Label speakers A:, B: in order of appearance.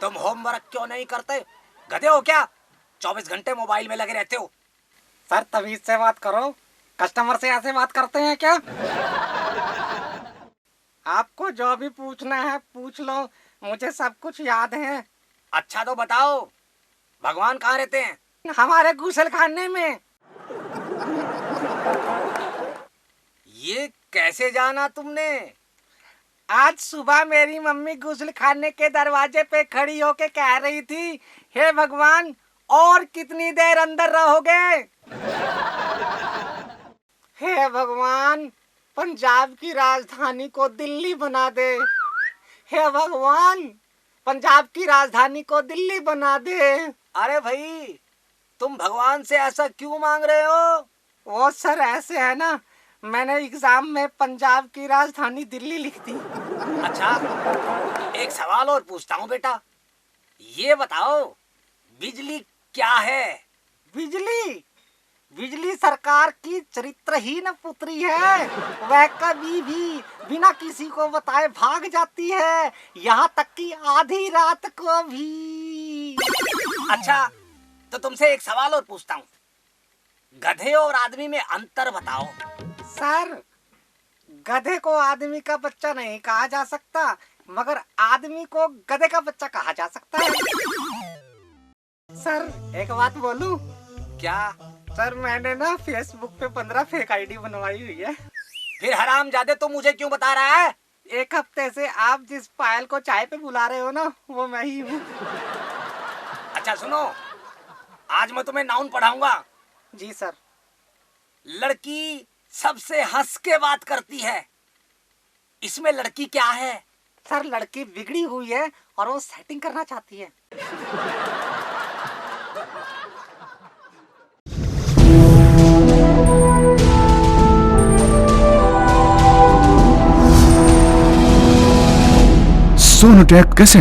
A: तुम होमवर्क क्यों नहीं करते? गधे हो क्या? 24 घंटे मोबाइल में लगे रहते हो।
B: सर तमीज से बात करो, कस्टमर से ऐसे बात करते हैं क्या? आपको जो भी पूछना है पूछ लो, मुझे सब कुछ याद है।
A: अच्छा तो बताओ, भगवान कहाँ रहते हैं?
B: हमारे गुसल खाने में।
A: ये कैसे जाना तुमने?
B: आज सुबह मेरी मम्मी गुसल खाने के दरवाजे पे खड़ी होके कह रही थी, हे भगवान और कितनी देर अंदर रहोगे? हे भगवान पंजाब की राजधानी को दिल्ली बना दे। हे भगवान पंजाब की राजधानी को दिल्ली बना दे।
A: अरे भाई, तुम भगवान से ऐसा क्यों मांग रहे हो?
B: वो सर ऐसे है ना, मैंने एग्जाम में पंजाब की राजधानी दिल्ली लिख दी।
A: अच्छा, एक सवाल और पूछता हूँ बेटा, ये बताओ बिजली क्या है?
B: बिजली बिजली सरकार की चरित्रहीन पुत्री है। वह कभी भी बिना किसी को बताए भाग जाती है, यहाँ तक कि आधी रात को भी।
A: अच्छा, तो तुमसे एक सवाल और पूछता हूँ, गधे और आदमी में अंतर बताओ।
B: सर गधे को आदमी का बच्चा नहीं कहा जा सकता, मगर आदमी को गधे का बच्चा कहा जा सकता है। सर एक बात बोलूं?
A: क्या?
B: सर मैंने ना फेसबुक पे 15 फेक आईडी बनवाई हुई है।
A: फिर हरामजादे तो मुझे क्यों बता रहा है?
B: एक हफ्ते से आप जिस पायल को चाय पे बुला रहे हो ना, वो मैं ही हूँ।
A: अच्छा सुनो, आज मैं तुम्हें नाउन पढ़ाऊंगा।
B: जी सर।
A: लड़की सबसे हंस के बात करती है, इसमें लड़की क्या है?
B: सर लड़की बिगड़ी हुई है और वो सेटिंग करना चाहती है।
C: सोनोटेक कैसेट